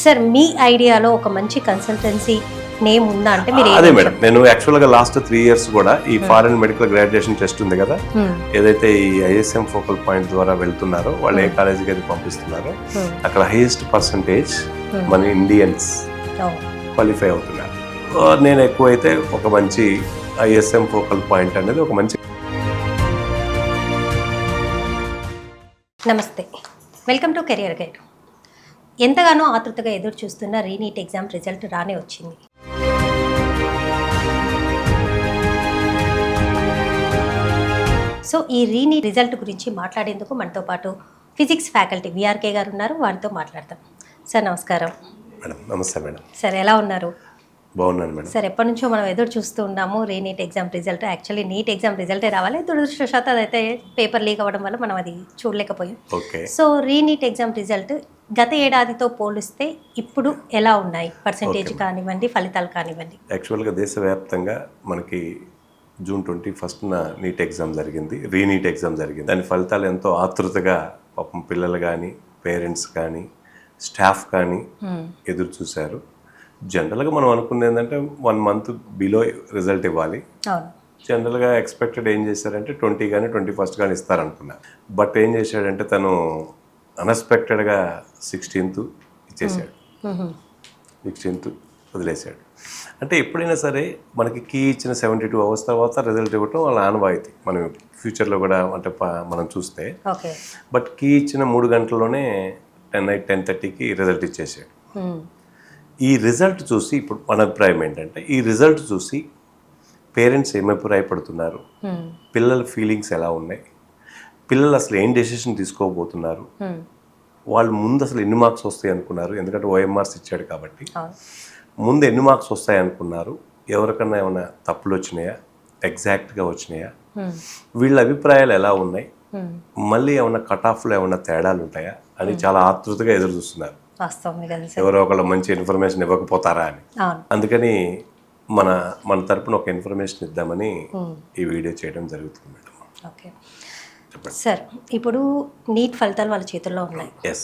Sir మీ ఐడియాలో ఒక మంచి consultancy name ఉందా అంటే మీరు అదే మేడం, నేను యాక్చువల్గా లాస్ట్ 3 years కూడా ఈ ఫారెన్ మెడికల్ గ్రాడ్యుయేషన్ టెస్ట్ ఉంది కదా, ఏదైతే ఈ ఐఎస్ఎం ఫోకల్ పాయింట్ ద్వారా వెళ్తున్నారో వాళ్ళు ఏ కాలేజీకి అయితే పంపిస్తున్నారో అక్కడ హైయెస్ట్ పర్సంటేజ్ మన ఇండియన్స్ క్వాలిఫై అవుతున్నారు. నేను ఎక్కువైతే ఒక మంచి ఐఎస్ఎం ఫోకల్ పాయింట్ అనేది ఒక మంచి. నమస్తే, వెల్కమ్ టు కెరియర్ గైడ్. ఎంతగానో ఆతృతగా ఎదురు చూస్తున్న రీనీట్ ఎగ్జామ్ రిజల్ట్ రానే వచ్చింది. సో ఈ రీనీట్ రిజల్ట్ గురించి మాట్లాడేందుకు మనతో పాటు ఫిజిక్స్ ఫ్యాకల్టీ విఆర్కే గారు ఉన్నారు, వారితో మాట్లాడతాం. సార్ నమస్కారం. మేడం నమస్తే మేడం. సార్ ఎలా ఉన్నారు? బాగున్నాను మేడం. సార్ ఎప్పటి నుంచో మనం ఎదురు చూస్తూ ఉన్నాము re NEET exam result. Actually NEET exam రిజల్టే రావాలి, దురదృష్టవశాత్తు అదైతే పేపర్ లీక్ అవ్వడం వల్ల మనం అది చూడలేకపోయాం. Okay. So re NEET exam result గత ఏడాదితో పోలిస్తే ఇప్పుడు ఎలా ఉన్నాయి? పర్సంటేజ్ కానివ్వండి, ఫలితాలు కానివ్వండి. యాక్చువల్గా దేశవ్యాప్తంగా మనకి June 21st నీట్ ఎగ్జామ్ జరిగింది, రీనీట్ ఎగ్జామ్ జరిగింది. దాని ఫలితాలు ఎంతో ఆతృతగా పాపం పిల్లలు కానీ, పేరెంట్స్ కానీ, స్టాఫ్ కానీ ఎదురు చూశారు. జనరల్గా మనం అనుకున్నది ఏంటంటే 1 month బిలో రిజల్ట్ ఇవ్వాలి. జనరల్గా ఎక్స్పెక్టెడ్ ఏం చేశారంటే 20 కానీ 21st కానీ ఇస్తారనుకున్నారు. బట్ ఏం చేశాడంటే తను అన్ఎక్స్పెక్టెడ్గా 16th ఇచ్చేసాడు, 16th వదిలేశాడు. అంటే ఎప్పుడైనా సరే మనకి కీ ఇచ్చిన 72 hours తర్వాత రిజల్ట్ ఇవ్వటం వాళ్ళ ఆనవాయితీ, మనం ఫ్యూచర్లో కూడా అంటే మనం చూస్తే. బట్ కీ ఇచ్చిన 3 గంటల్లోనే 10:30కి రిజల్ట్ ఇచ్చేసాడు. ఈ రిజల్ట్ చూసి ఇప్పుడు మన అభిప్రాయం ఏంటంటే, ఈ రిజల్ట్ చూసి పేరెంట్స్ ఏమి అభిప్రాయపడుతున్నారు, పిల్లల ఫీలింగ్స్ ఎలా ఉన్నాయి, పిల్లలు అసలు ఏం డెసిషన్ తీసుకోబోతున్నారు, వాళ్ళు ముందు అసలు ఎన్ని మార్క్స్ వస్తాయి అనుకున్నారు, ఎందుకంటే ఓఎంఆర్స్ ఇచ్చాడు కాబట్టి ముందు ఎన్ని మార్క్స్ వస్తాయి అనుకున్నారు, ఎవరికన్నా ఏమైనా తప్పులు వచ్చినాయా, ఎగ్జాక్ట్గా వచ్చినాయా, వీళ్ళ అభిప్రాయాలు ఎలా ఉన్నాయి, మళ్ళీ ఏమైనా కట్ ఆఫ్లో ఏమైనా తేడాలు ఉంటాయా అని చాలా ఆతృతగా ఎదురు చూస్తున్నారు. ఎవరో ఒకళ్ళు మంచి ఇన్ఫర్మేషన్ ఇవ్వకపోతారా అని. అందుకని మన తరపున ఒక ఇన్ఫర్మేషన్ ఇద్దామని ఈ వీడియో చేయడం జరుగుతుంది మేడం. ఓకే సార్, ఇప్పుడు నీట్ ఫలితాలు వాళ్ళ చేతుల్లో ఉన్నాయి. ఎస్.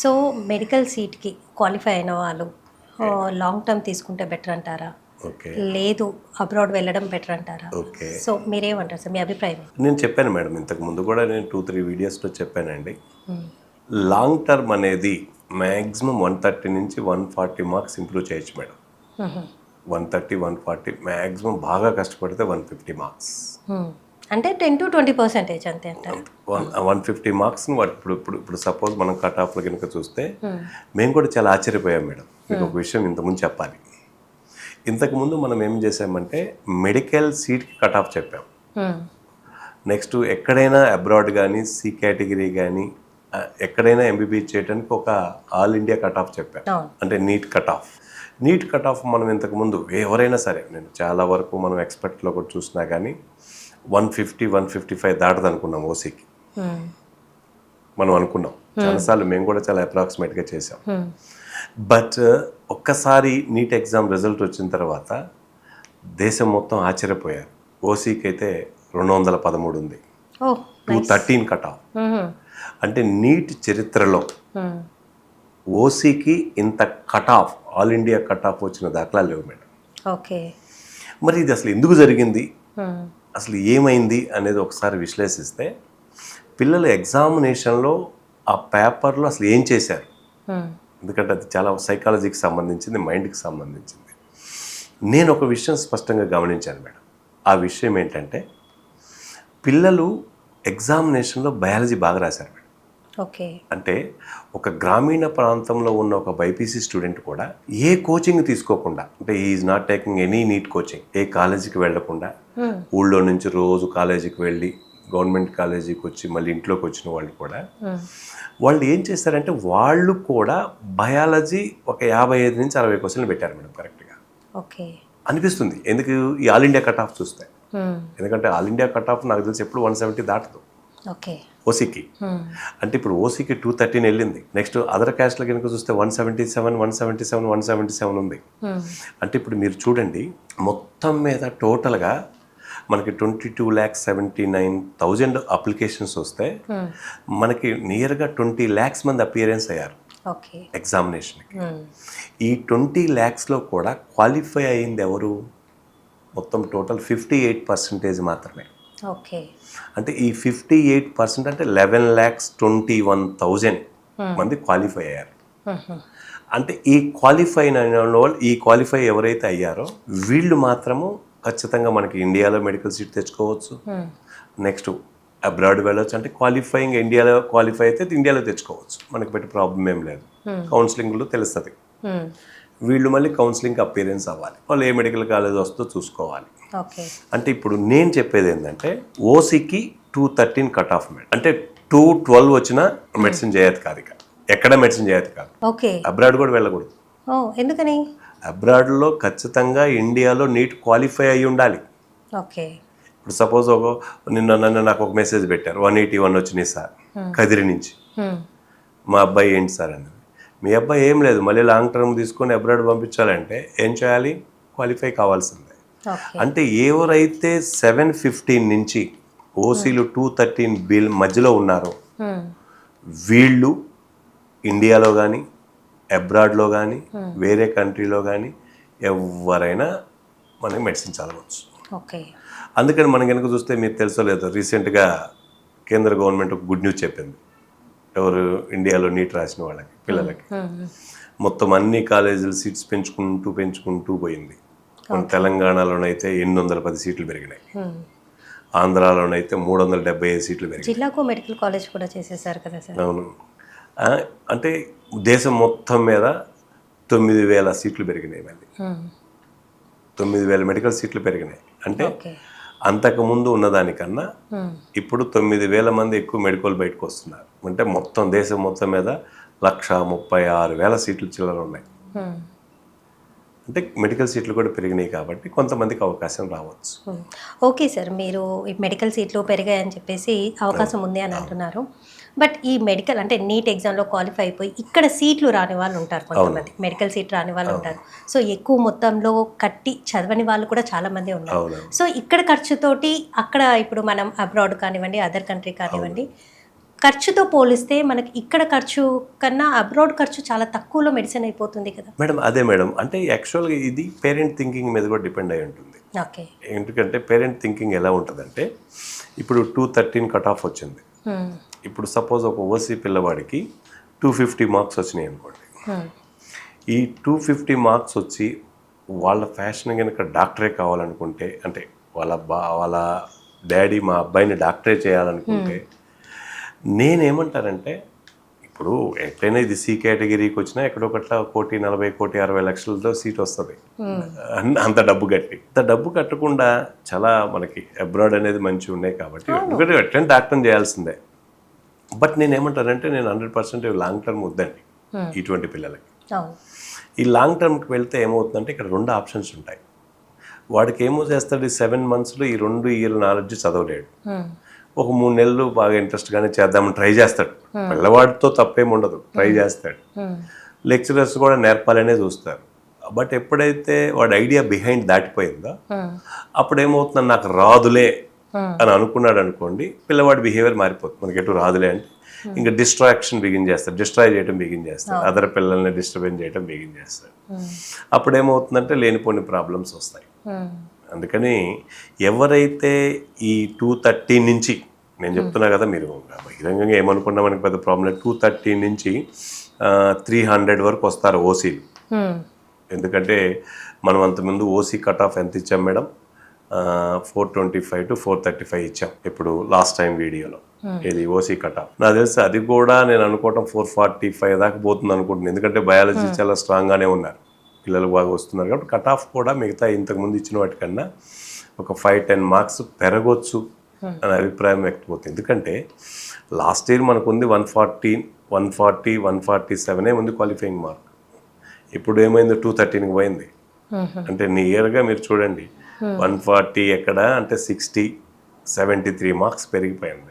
సో మెడికల్ సీట్కి క్వాలిఫై అయిన వాళ్ళు లాంగ్ టర్మ్ తీసుకుంటే బెటర్ అంటారా, లేదు అబ్రాడ్ వెళ్ళడం బెటర్ అంటారా? ఓకే. సో మీరేమంటారు సార్, మీ అభిప్రాయం? నేను చెప్పాను మేడం, ఇంతకు ముందు కూడా నేను 2-3 వీడియోస్లో చెప్పానండి. లాంగ్ టర్మ్ అనేది మ్యాక్సిమం 130 నుంచి 140 మార్క్స్ ఇంప్రూవ్ చేయొచ్చు మేడం. 130, 140, మ్యాక్సిమం బాగా కష్టపడితే 150 మార్క్స్, అంటే 10 to 20% అంతే అంటారు. 150 మార్క్స్ని ఇప్పుడు సపోజ్ మనం కట్ ఆఫ్లో కనుక చూస్తే మేము కూడా చాలా ఆశ్చర్యపోయాం మేడం. మీకు ఒక విషయం ఇంతకుముందు చెప్పాలి. ఇంతకుముందు మనం ఏం చేసామంటే మెడికల్ సీట్కి కట్ ఆఫ్ చెప్పాం. నెక్స్ట్ ఎక్కడైనా అబ్రాడ్ కానీ, సి కేటగిరీ కానీ, ఎక్కడైనా ఎంబీబీఎస్ చేయడానికి ఒక ఆల్ ఇండియా కట్ ఆఫ్ చెప్పాం, అంటే NEET cut off. NEET cut off మనం ఇంతకుముందు ఎవరైనా సరే, నేను చాలా వరకు మనం ఎక్స్పెక్ట్లో కూడా చూసినా కానీ 150, 155 దాటదు అనుకున్నాం ఓసీకి. మనం అనుకున్నాం చాలాసార్లు, మేము కూడా చాలా అప్రాక్సిమేట్గా చేసాం. బట్ ఒక్కసారి నీట్ ఎగ్జామ్ రిజల్ట్ వచ్చిన తర్వాత దేశం మొత్తం ఆశ్చర్యపోయారు. ఓసీకి అయితే 213 ఉంది, 213 కట్ ఆఫ్. అంటే నీట్ చరిత్రలో ఓసీకి ఇంత cut off, all India cut off వచ్చిన దాఖలాలు లేవు మేడం. ఓకే. మరి ఇది అసలు ఎందుకు జరిగింది, అసలు ఏమైంది అనేది ఒకసారి విశ్లేషిస్తే, పిల్లల ఎగ్జామినేషన్లో ఆ పేపర్లో అసలు ఏం చేశారు, ఎందుకంటే అది చాలా సైకాలజీకి సంబంధించింది, మైండ్కి సంబంధించింది. నేను ఒక విషయం స్పష్టంగా గమనించాను మేడం. ఆ విషయం ఏంటంటే, పిల్లలు ఎగ్జామినేషన్లో బయాలజీ బాగా రాశారు మేడం. ఓకే. అంటే ఒక గ్రామీణ ప్రాంతంలో ఉన్న ఒక బైపీసీ స్టూడెంట్ కూడా ఏ కోచింగ్ తీసుకోకుండా, అంటే is not taking any NEET coaching, ఏ కాలేజీకి వెళ్లకుండా, ఊళ్ళో నుంచి రోజు కాలేజీకి వెళ్ళి గవర్నమెంట్ కాలేజీకి వచ్చి మళ్ళీ ఇంట్లోకి వచ్చిన వాళ్ళు కూడా, వాళ్ళు ఏం చేశారంటే వాళ్ళు కూడా బయాలజీ ఒక 55 నుంచి 60 క్వశ్చన్లు పెట్టారు మేడం కరెక్ట్గా. ఓకే అనిపిస్తుంది. ఎందుకు ఈ ఆల్ ఇండియా కట్ ఆఫ్ చూస్తే, ఎందుకంటే ఆల్ ఇండియా కట్ ఆఫ్ నాకు తెలిసి ఎప్పుడు 170 దాటదు ఓసీకి. అంటే ఇప్పుడు ఓసీకి 213 వెళ్ళింది. నెక్స్ట్ అదర్ క్యాస్ట్లో కనుక చూస్తే 177, 177, 177 ఉంది. అంటే ఇప్పుడు మీరు చూడండి, మొత్తం మీద టోటల్గా మనకి 22,79,000 అప్లికేషన్స్ వస్తే మనకి నియర్గా 20 lakhs మంది అపియరెన్స్ అయ్యారు. ఓకే. ఎగ్జామినేషన్కి. ఈ 20 lakhsలో కూడా క్వాలిఫై అయింది ఎవరు? మొత్తం టోటల్ 58% మాత్రమే. ఓకే. అంటే ఈ 58% అంటే 11,21,000 మంది క్వాలిఫై అయ్యారు. అంటే ఈ క్వాలిఫై అయిన వాళ్ళు, ఈ క్వాలిఫై ఎవరైతే అయ్యారో వీళ్ళు మాత్రము ఖచ్చితంగా మనకి ఇండియాలో మెడికల్ సీట్ తెచ్చుకోవచ్చు. నెక్స్ట్ అబ్రాడ్ వెళ్ళొచ్చు. అంటే క్వాలిఫైయింగ్ ఇండియాలో క్వాలిఫై అయితే ఇండియాలో తెచ్చుకోవచ్చు, మనకి పెట్టి ప్రాబ్లం ఏం లేదు. కౌన్సిలింగ్లో తెలుస్తుంది. వీళ్ళు మళ్ళీ కౌన్సిలింగ్కి అపీరెన్స్ అవ్వాలి, వాళ్ళు ఏ మెడికల్ కాలేజ్ వస్తుందో చూసుకోవాలి. అంటే ఇప్పుడు నేను చెప్పేది ఏంటంటే ఓసీకి 213 కట్ ఆఫ్ మేడం. అంటే 212 వచ్చినా మెడిసిన్ చేయదు కాదు, ఇక ఎక్కడ మెడిసిన్ చేయదు కాదు. అబ్రాడ్ కూడా వెళ్ళకూడదు. ఎందుకని? అబ్రాడ్లో ఖచ్చితంగా ఇండియాలో నీట్ క్వాలిఫై అయ్యి ఉండాలి. ఇప్పుడు సపోజ్ నన్ను నాకు ఒక మెసేజ్ పెట్టారు, 181 వచ్చినాయి సార్ కదిరి నుంచి. మా అబ్బాయి ఏంటి సార్ అన్నది. మీ అబ్బాయి ఏం లేదు, మళ్ళీ లాంగ్ టర్మ్ తీసుకొని అబ్రాడ్ పంపించాలంటే ఏం చేయాలి? క్వాలిఫై కావాల్సిందే. అంటే ఎవరైతే 715 నుంచి ఓసీలు 213 బిల్ మధ్యలో ఉన్నారో వీళ్ళు ఇండియాలో కానీ అబ్రాడ్లో కానీ వేరే కంట్రీలో కానీ ఎవరైనా మనకి మెడిసిన్ చదవచ్చు. అందుకని మనం కనుక చూస్తే మీకు తెలుసో లేదో, రీసెంట్గా కేంద్ర గవర్నమెంట్ ఒక గుడ్ న్యూస్ చెప్పింది. ఎవరు? ఇండియాలో నీట్ రాసిన వాళ్ళకి పిల్లలకి మొత్తం అన్ని కాలేజీలు సీట్స్ పెంచుకుంటూ పోయింది. మన తెలంగాణలోనైతే 810 సీట్లు పెరిగినాయి, ఆంధ్రాలోనైతే 375 సీట్లు పెరిగినాయి. జిల్లాకు మెడికల్ కాలేజ్ కూడా చేసేసారు కదా సార్. అవును. అంటే దేశం మొత్తం మీద 9,000 సీట్లు పెరిగినాయి. మళ్ళీ 9,000 మెడికల్ సీట్లు పెరిగినాయి. అంటే అంతకుముందు ఉన్నదానికన్నా ఇప్పుడు 9,000 మంది ఎక్కువ మెడికల్ బయటకు వస్తున్నారు. అంటే మొత్తం దేశం మొత్తం మీద 136,000 సీట్లు చిల్లర ఉన్నాయి. అంటే మెడికల్ సీట్లు కూడా పెరిగినాయి కాబట్టి కొంతమందికి అవకాశం రావచ్చు. ఓకే సార్, మీరు మెడికల్ సీట్లు పెరిగాయని చెప్పేసి అవకాశం ఉంది అని అంటున్నారు. బట్ ఈ మెడికల్ అంటే నీట్ ఎగ్జామ్లో క్వాలిఫై అయిపోయి ఇక్కడ సీట్లు రాని వాళ్ళు ఉంటారు, కొంతమంది మెడికల్ సీట్ రాని వాళ్ళు ఉంటారు. సో ఎక్కువ మొత్తంలో కట్టి చదవని వాళ్ళు కూడా చాలామంది ఉన్నారు. సో ఇక్కడ ఖర్చుతోటి అక్కడ ఇప్పుడు మనం అబ్రాడ్ కానివ్వండి, అదర్ కంట్రీ కానివ్వండి, ఖర్చుతో పోలిస్తే మనకి ఇక్కడ ఖర్చు కన్నా అబ్రాడ్ ఖర్చు చాలా తక్కువలో మెడిసిన్ అయిపోతుంది కదా మేడం. అదే మేడం, అంటే యాక్చువల్గా ఇది పేరెంట్ థింకింగ్ మీద కూడా డిపెండ్ అయి ఉంటుంది. ఎందుకంటే పేరెంట్ థింకింగ్ ఎలా ఉంటుందంటే, ఇప్పుడు 213 కట్ ఆఫ్ వచ్చింది. ఇప్పుడు సపోజ్ ఒక ఓసీ పిల్లవాడికి 250 మార్క్స్ వచ్చినాయి అనుకోండి. ఈ 250 మార్క్స్ వచ్చి వాళ్ళ ఫ్యాషన్ కనుక డాక్టరే కావాలనుకుంటే, అంటే వాళ్ళ డాడీ మా అబ్బాయిని డాక్టరే చేయాలనుకుంటే, నేనేమంటానంటే, ఇప్పుడు ఎట్లయినా ఇది సి కేటగిరీకి వచ్చినా ఎక్కడొకట్లా 1,40,60,00,000 సీట్ వస్తుంది. అంత డబ్బు కట్టకుండా చాలా మనకి అబ్రాడ్ అనేది మంచిగా ఉన్నాయి కాబట్టి ఎందుకంటే ఎట్లయినా డాక్టర్ని చేయాల్సిందే. బట్ నేనేమంటానంటే, నేను 100% లాంగ్ టర్మ్ వద్దండి ఇటువంటి పిల్లలకి. ఈ లాంగ్ టర్మ్కి వెళ్తే ఏమవుతుందంటే, ఇక్కడ 2 ఆప్షన్స్ ఉంటాయి. వాడికి ఏమో చేస్తాడు, 7 monthsలో ఈ 2 years నాలెడ్జ్ చదవలేడు. ఒక 3 నెలలు బాగా ఇంట్రెస్ట్గానే చేద్దామని ట్రై చేస్తాడు. పిల్లవాడితో తప్పేమి ఉండదు, ట్రై చేస్తాడు. లెక్చరర్స్ కూడా నేర్పాలనే చూస్తారు. బట్ ఎప్పుడైతే వాడి ఐడియా బిహైండ్ దాటిపోయిందో అప్పుడు ఏమవుతుందని నాకు రాదులే అని అనుకున్నాడు అనుకోండి, పిల్లవాడి బిహేవియర్ మారిపోతుంది. మనకి ఎటు రాదులే అంటే ఇంకా డిస్ట్రాయ్ చేయడం బిగిన్ చేస్తాడు, అదర్ పిల్లల్ని డిస్టర్బెన్స్ చేయడం బిగిన్ చేస్తాడు. అప్పుడు ఏమవుతుందంటే లేనిపోని ప్రాబ్లమ్స్ వస్తాయి. అందుకని ఎవరైతే ఈ 213 నుంచి, నేను చెప్తున్నా కదా, మీరు బహిరంగంగా ఏమనుకున్నా మనకి పెద్ద ప్రాబ్లం లేదు, 213 నుంచి 300 వరకు వస్తారు ఓసీలు. ఎందుకంటే మనం అంతకుముందు ఓసీ కట్ ఆఫ్ ఎంత ఇచ్చాం మేడం? 425 to 435 ఇచ్చాం ఇప్పుడు లాస్ట్ టైం వీడియోలో. ఇది ఓసీ కట్ ఆఫ్. నాకు తెలిసి అది కూడా నేను అనుకోవటం 445 దాకా పోతుంది అనుకుంటున్నాను. ఎందుకంటే బయాలజీ చాలా స్ట్రాంగ్గానే ఉన్నారు, పిల్లలు బాగా వస్తున్నారు కాబట్టి కట్ ఆఫ్ కూడా మిగతా ఇంతకుముందు ఇచ్చిన వాటికన్నా ఒక 5-10 మార్క్స్ పెరగొచ్చు అనే అభిప్రాయం వ్యక్తమవుతుంది. ఎందుకంటే లాస్ట్ ఇయర్ మనకు ఉంది 140, 147 ఉంది క్వాలిఫైయింగ్ మార్క్. ఇప్పుడు ఏమైంది? 213కి పోయింది. అంటే నియర్గా మీరు చూడండి, 140 ఎక్కడ అంటే 73 మార్క్స్ పెరిగిపోయింది.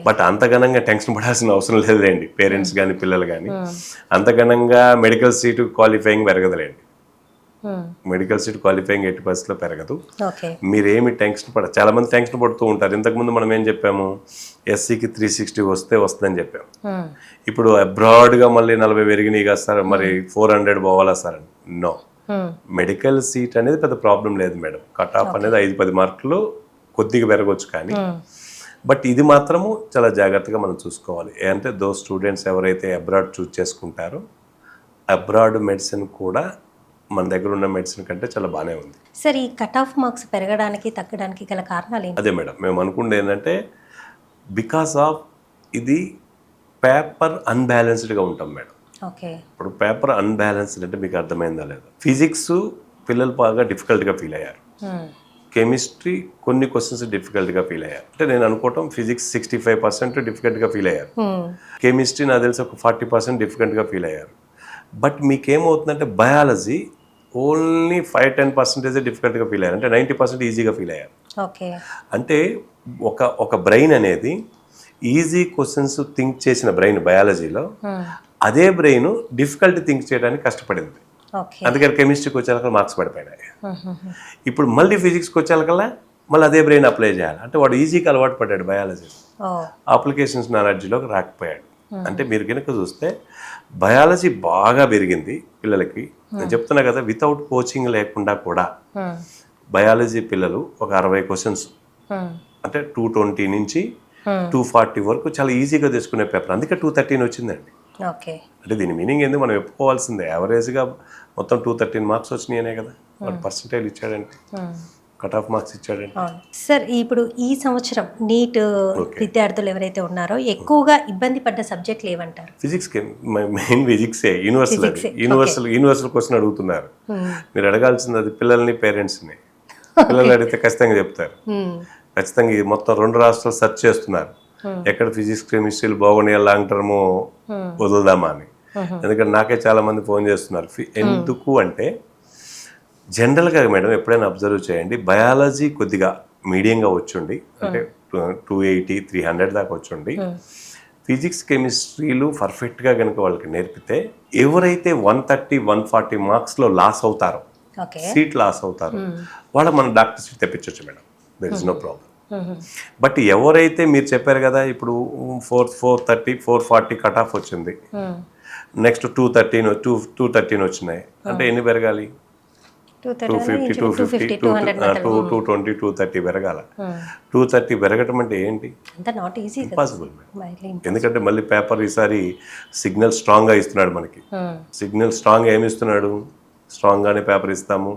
బట్ అంతగనంగా టెన్షన్ పడాల్సిన అవసరం లేదులేండి, పేరెంట్స్ కానీ పిల్లలు కానీ. అంతగనంగా మెడికల్ సీటు క్వాలిఫైయింగ్ పెరగదులేండి. మెడికల్ సీట్ క్వాలిఫైయింగ్ 80% పెరగదు. ఓకే. మీరేమి టెన్షన్ చాలా మంది టెన్షన్ పడుతూ ఉంటారు. ఇంతకుముందు మనం ఏం చెప్పాము, ఎస్సీకి 360 వస్తుందని చెప్పాము. ఇప్పుడు అబ్రాడ్గా మళ్ళీ 40 పెరిగినాయి కదా సార్, మరి 400 పోవాలా సార్? నో, మెడికల్ సీట్ అనేది పెద్ద ప్రాబ్లం లేదు మేడం. కట్ ఆఫ్ అనేది 5-10 మార్కులు కొద్దిగా పెరగవచ్చు, కానీ బట్ ఇది మాత్రము చాలా జాగ్రత్తగా మనం చూసుకోవాలి. అంటే దో స్టూడెంట్స్ ఎవరైతే అబ్రాడ్ చూస్ చేసుకుంటారో, అబ్రాడ్ మెడిసిన్ కూడా మన దగ్గర ఉన్న మెడిసిన్ కంటే చాలా బాగానే ఉంది. సార్, ఈ కట్ ఆఫ్ మార్క్స్ పెరగడానికి తగ్గడానికి గల కారణాలు ఏంటి? అదే మేడం, మేము అనుకుంటే ఏంటంటే బికాస్ ఆఫ్ ఇది పేపర్ అన్బ్యాలెన్స్డ్గా ఉంటాం మేడం. ఓకే. ఇప్పుడు పేపర్ అన్బ్యాలెన్స్డ్ అంటే మీకు అర్థమైందా లేదా? ఫిజిక్స్ పిల్లలు బాగా డిఫికల్ట్గా ఫీల్ అయ్యారు, కెమిస్ట్రీ కొన్ని క్వశ్చన్స్ డిఫికల్ట్గా ఫీల్ అయ్యారు. అంటే నేను అనుకోవటం ఫిజిక్స్ 65% డిఫికల్ట్గా ఫీల్ అయ్యారు, కెమిస్ట్రీ నాకు తెలిసి ఒక 40% డిఫికల్ట్గా ఫీల్ అయ్యారు. బట్ మీకేమవుతుందంటే బయాలజీ ఓన్లీ 5-10% డిఫికల్ట్గా ఫీల్ అయ్యారు, అంటే 90% ఈజీగా ఫీల్ అయ్యారు. ఓకే. అంటే ఒక బ్రెయిన్ అనేది ఈజీ క్వశ్చన్స్ థింక్ చేసిన బ్రెయిన్ బయాలజీలో, అదే బ్రెయిన్ డిఫికల్ట్ థింక్ చేయడానికి కష్టపడింది. అందుకని కెమిస్ట్రీకి వచ్చేకల్లా మార్క్స్ పడిపోయినాయి. ఇప్పుడు మళ్ళీ ఫిజిక్స్కి వచ్చేకల్లా మళ్ళీ అదే బ్రెయిన్ అప్లై చేయాలి. అంటే వాడు ఈజీగా అలవాటు పడ్డాడు బయాలజీ, అప్లికేషన్స్ నాలెడ్జ్లోకి రాకపోయాడు. అంటే మీరు కనుక చూస్తే బయాలజీ బాగా పెరిగింది పిల్లలకి. నేను చెప్తున్నా కదా, వితౌట్ కోచింగ్ లేకుండా కూడా బయాలజీ పిల్లలు ఒక 60 క్వశ్చన్స్, అంటే 220 నుంచి 240 వరకు చాలా ఈజీగా తెచ్చుకునే పేపర్. అందుకే 213 వచ్చిందండి. ఓకే. అంటే దీని మీనింగ్ ఏంది, మనం చెప్పుకోవాల్సిందే. యావరేజ్గా మొత్తం 213 మార్క్స్ వచ్చినాయనే కదా, వాడు పర్సంటేజ్ ఇచ్చాడంటే, కట్ ఆఫ్ మార్క్స్ ఇచ్చాడంటే. సార్, ఇప్పుడు ఈ సంవత్సరం నీట్ విద్యార్థులు ఎవరైతే ఉన్నారో ఎక్కువగా ఇబ్బంది పడ్డ సబ్జెక్టులు ఏమంటారు? ఫిజిక్స్, మెయిన్ ఫిజిక్సే. యూనివర్సల్ క్వశ్చన్ అడుగుతున్నారు. మీరు అడగాల్సింది అది పిల్లల్ని, పేరెంట్స్ని. పిల్లలు అడిగితే ఖచ్చితంగా చెప్తారు. ఖచ్చితంగా ఇది మొత్తం 2 రాష్ట్రాలు సెర్చ్ చేస్తున్నారు, ఎక్కడ ఫిజిక్స్ కెమిస్ట్రీలు బాగున్నాయి, లాంగ్ టర్మ్ వదులుదామా అని. ఎందుకంటే నాకే చాలా మంది ఫోన్ చేస్తున్నారు. ఎందుకు అంటే జనరల్గా మేడం ఎప్పుడైనా అబ్జర్వ్ చేయండి, బయాలజీ కొద్దిగా మీడియంగా వచ్చుండి, అంటే 280-300 దాకా వచ్చుండి, ఫిజిక్స్ కెమిస్ట్రీలు పర్ఫెక్ట్గా కనుక వాళ్ళకి నేర్పితే ఎవరైతే 130-140 మార్క్స్లో లాస్ అవుతారో, సీట్ లాస్ అవుతారో, వాళ్ళకి మనం డాక్టర్ సీట్ తెప్పించవచ్చు madam. There is no problem. But ఎవరైతే మీరు చెప్పారు కదా, ఇప్పుడు 430-440 కట్ ఆఫ్ వచ్చింది, నెక్స్ట్ 213 వచ్చినాయి, అంటే ఎన్ని పెరగాలి? 250, 220, 230 పెరగాల. 230 పెరగటం అంటే ఏంటి? ఇంపాసిబుల్. ఎందుకంటే మళ్ళీ పేపర్ ఈసారి సిగ్నల్ స్ట్రాంగ్గా ఇస్తున్నాడు మనకి. సిగ్నల్ స్ట్రాంగ్ ఏమి ఇస్తున్నాడు? స్ట్రాంగ్గానే పేపర్ ఇస్తాము,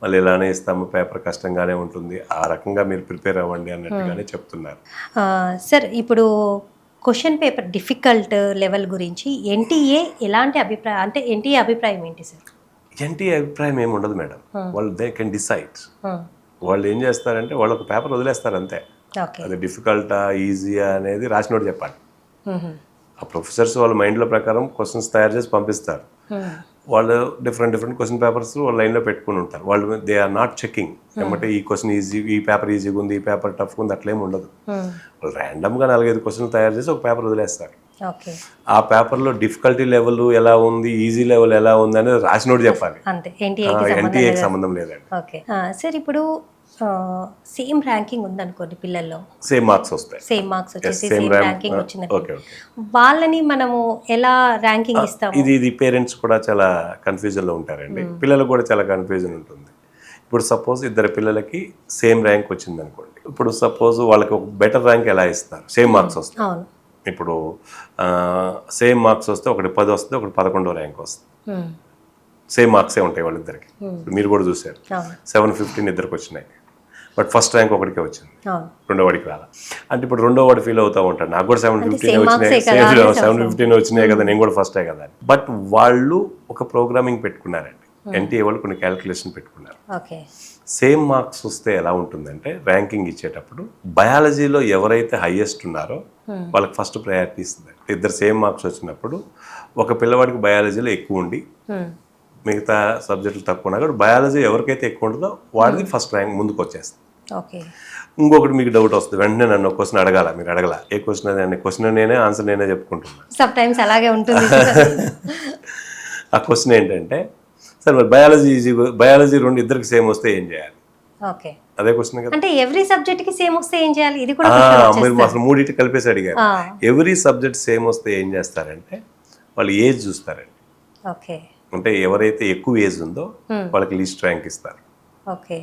మళ్ళీ ఇలానే ఇస్తాము, పేపర్ కష్టంగానే ఉంటుంది, ఆ రకంగా మీరు ప్రిపేర్ అవ్వండి అన్నట్టుగానే చెప్తున్నారు. సార్, ఇప్పుడు క్వశ్చన్ పేపర్ డిఫికల్ట్ లెవెల్ గురించి ఎన్టీఏ ఎలాంటి అభిప్రాయం, అంటే ఎన్టీఏ అభిప్రాయం ఏంటి సార్? ఎన్టీఏ అభిప్రాయం ఏమి ఉండదు మేడం. వాళ్ళు దే కెన్ డిసైడ్. వాళ్ళు ఏం చేస్తారంటే వాళ్ళు ఒక పేపర్ వదిలేస్తారు అంతే. అది డిఫికల్టా ఈజీయా అనేది రాసినోడు చెప్పాలి. ఆ ప్రొఫెసర్స్ వాళ్ళ మైండ్లో ప్రకారం క్వశ్చన్స్ తయారు చేసి పంపిస్తారు. వాళ్ళు డిఫరెంట్ క్వశ్చన్ పేపర్స్ వాళ్ళ లైన్లో పెట్టుకుని ఉంటారు. వాళ్ళు దే ఆర్ నాట్ చెకింగ్ ఏమంటే ఈ క్వశ్చన్ ఈజీ, ఈ పేపర్ ఈజీగా ఉంది, ఈ పేపర్ టఫ్గా ఉంది, అట్లేమి ఉండదు. వాళ్ళు ర్యాండమ్గా 4-5 క్వశ్చన్లు తయారు చేసి ఒక పేపర్ వదిలేస్తారు. ఆ పేపర్లో డిఫికల్టీ లెవెల్ ఎలా ఉంది, ఈజీ లెవెల్ ఎలా ఉంది అనేది రాసినోడు చెప్పాలి. ఎన్టీఏకి సంబంధం లేదండి. సార్, ఇప్పుడు సేమ్ ర్యాంకింగ్ ఉందనుకోండి పిల్లల్లో, సేమ్ మార్క్స్ వస్తాయి, సేమ్ మార్క్స్ వచ్చేసి సేమ్ ర్యాంకింగ్ వచ్చింది, వాళ్ళని మనము ఎలా ర్యాంకింగ్ ఇస్తాము? ఇది పేరెంట్స్ కూడా చాలా కన్ఫ్యూజన్లో ఉంటారండి, పిల్లలకు కూడా చాలా కన్ఫ్యూజన్ ఉంటుంది. ఇప్పుడు సపోజ్ 2 పిల్లలకి సేమ్ ర్యాంక్ వచ్చింది అనుకోండి, ఇప్పుడు సపోజ్ వాళ్ళకి ఒక బెటర్ ర్యాంక్ ఎలా ఇస్తారు? సేమ్ మార్క్స్ వస్తాయి. ఇప్పుడు సేమ్ మార్క్స్ వస్తే ఒకటి 10 వస్తుంది, ఒకటి 11వ ర్యాంక్ వస్తుంది. సేమ్ మార్క్సే ఉంటాయి వాళ్ళిద్దరికి. మీరు కూడా చూసారు, 715 ఇద్దరికి వచ్చినాయి, బట్ ఫస్ట్ ర్యాంక్ ఒకటికే వచ్చింది, రెండో వాడికి రాలా. అంటే ఇప్పుడు రెండో వాడు ఫీల్ అవుతూ ఉంటాడు, నాకు కూడా 715 వచ్చినాయి కదా, నేను కూడా ఫస్టే కదా. బట్ వాళ్ళు ఒక ప్రోగ్రామింగ్ పెట్టుకున్నారండి, ఎన్టీఏ వాళ్ళు కొన్ని క్యాలిక్యులేషన్ పెట్టుకున్నారు. సేమ్ మార్క్స్ వస్తే ఎలా ఉంటుందంటే ర్యాంకింగ్ ఇచ్చేటప్పుడు బయాలజీలో ఎవరైతే హైయెస్ట్ ఉన్నారో వాళ్ళకి ఫస్ట్ ప్రయారిటీ ఇస్తుంది. 2 సేమ్ మార్క్స్ వచ్చినప్పుడు ఒక పిల్లవాడికి బయాలజీలో ఎక్కువ ఉండి మిగతా సబ్జెక్టులు తక్కువ ఉన్నా కూడా బయాలజీ ఎవరికైతే ఎక్కువ ఉంటుందో వాడిది ఫస్ట్ ర్యాంక్ ముందుకు వచ్చేస్తుంది. ఇంకొకటి మీకు డౌట్ వస్తుంది, వెంటనే నన్ను క్వశ్చన్ అడగాల, మీరు అడగల, ఏ క్వశ్చన్ అదే, క్వశ్చన్ నేనే ఆన్సర్ నేనే చెప్పుకుంటున్నాను. సమ్ టైమ్స్ అలాగే ఉంటుంది. ఆ క్వశ్చన్ ఏంటంటే సరే మరి బయాలజీ ఈజీ, బయాలజీ రెండు ఇద్దరికి సేమ్ వస్తే ఏం చేయాలి? ఓకే. అదే క్వశ్చన్ కదా. అంటే ఎవ్రీ సబ్జెక్ట్ కి సేమ్ వస్తే ఏం చేయాలి? ఇది కూడా మీరు అసలు మూడింటి కలిపేసి అడిగారు. ఎవ్రీ సబ్జెక్ట్ సేమ్ వస్తే ఏం చేస్తారంటే వాళ్ళు ఏజ్ చూస్తారండి. ఓకే. అంటే ఎవరైతే ఎక్కువ ఏజ్ ఉందో వాళ్ళకి లిస్ట్ ర్యాంక్ ఇస్తారు. ఓకే.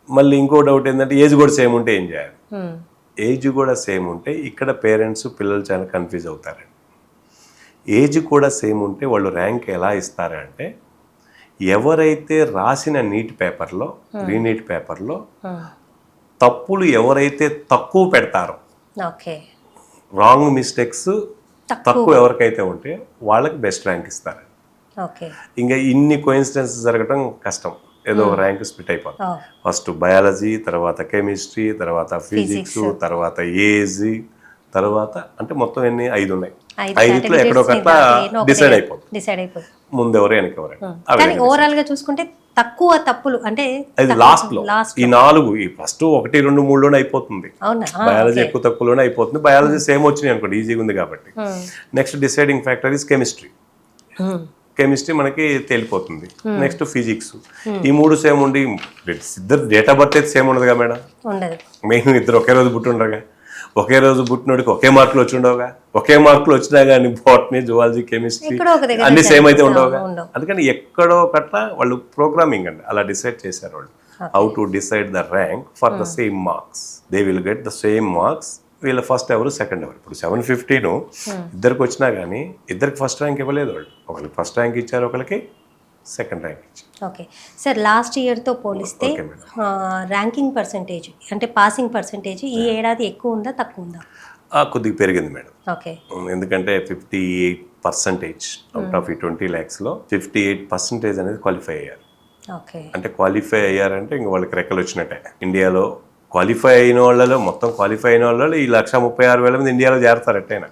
మళ్ళీ ఇంకో డౌట్ ఏంటంటే ఏజ్ కూడా సేమ్ ఉంటే ఏం చేయాలి? ఏజ్ కూడా సేమ్ ఉంటే ఇక్కడ పేరెంట్స్ పిల్లలు చాలా కన్ఫ్యూజ్ అవుతారండి. ఏజ్ కూడా సేమ్ ఉంటే వాళ్ళు ర్యాంక్ ఎలా ఇస్తారంటే ఎవరైతే రాసిన నీట్ పేపర్లో రీనీట్ పేపర్లో తప్పులు ఎవరైతే తక్కువ పెడతారో, ఓకే, రాంగ్ మిస్టేక్స్ తక్కువ ఎవరికైతే ఉంటే వాళ్ళకి బెస్ట్ ర్యాంక్ ఇస్తారు. ఓకే. ఇంకా ఇన్ని కోఇన్సిడెన్సెస్ జరగడం కష్టం, ఏదో ర్యాంక్ స్ప్లిట్ అయిపోతుంది. ఫస్ట్ బయాలజీ, తర్వాత కెమిస్ట్రీ, తర్వాత ఫిజిక్స్, తర్వాత ఏజ్, తర్వాత అంటే మొత్తం ఎన్ని 5 ఉన్నాయి. 5లో ఎక్కడో ఒకట్లా డిసైడ్ అయిపోతుంది, ముందెవరు వెనకెవరు. కానీ ఓవరాల్ గా చూసుకుంటే తక్కువ తప్పులు అంటే అది లాస్ట్ లో ఈ 4 ఈ ఫస్ట్ 1, 2, 3లోనే అయిపోతుంది. బయాలజీ ఎక్కువ తక్కువలోనే అయిపోతుంది. బయాలజీ సేమ్ వచ్చినాయి అనుకోండి, ఈజీగా ఉంది కాబట్టి. Next deciding factor is chemistry. Chemistry మనకి తేలిపోతుంది. Next physics. ఈ 3 సేమ్ ఉండి ఇద్దరు డేట్ ఆఫ్ బర్త్ అయితే సేమ్ ఉండదుగా మేడం. మెయిన్ ఇద్దరు ఒకే రోజు పుట్టుండగా, ఒకే రోజు పుట్టినోడికి ఒకే మార్కులు వచ్చి ఉండవుగా. ఒకే మార్కులు వచ్చినా కానీ బాటనీ, జువాలజీ, కెమిస్ట్రీ అన్ని సేమ్ అయితే ఉండవుగా. అందుకని ఎక్కడో ఒకట్లా వాళ్ళు ప్రోగ్రామింగ్ అండి అలా డిసైడ్ చేశారు వాళ్ళు. How to decide the rank for the same marks. They will get the same marks. వీళ్ళ ఫస్ట్ ఎవరు, సెకండ్ ఎవరు. ఇప్పుడు 750 ఇద్దరికి వచ్చినా కానీ ఇద్దరికి ఫస్ట్ ర్యాంక్ ఇవ్వలేదు వాళ్ళు. ఒకరికి ఫస్ట్ ర్యాంక్ ఇచ్చారు, ఒకరికి సెకండ్ ర్యాంక్ ఇచ్చారు. ఓకే సార్, లాస్ట్ ఇయర్తో పోలిస్తే ర్యాంకింగ్ పర్సంటేజ్ అంటే పాసింగ్ పర్సంటేజ్ ఈ ఏడాది ఎక్కువ ఉందా తక్కువ ఉందా? కొద్దిగా పెరిగింది మేడం. ఓకే. ఎందుకంటే 58% అవుట్ ఆఫ్ ఈ 20 lakhsలో 58% అనేది క్వాలిఫై అయ్యారు. ఓకే. అంటే క్వాలిఫై అయ్యారంటే ఇంక వాళ్ళకి రెక్కలు వచ్చినట్టే. ఇండియాలో క్వాలిఫై అయిన వాళ్ళలో మొత్తం క్వాలిఫై అయిన వాళ్ళలో ఈ 136,000 మంది ఇండియాలో చేరతారు ఎట్టయినా.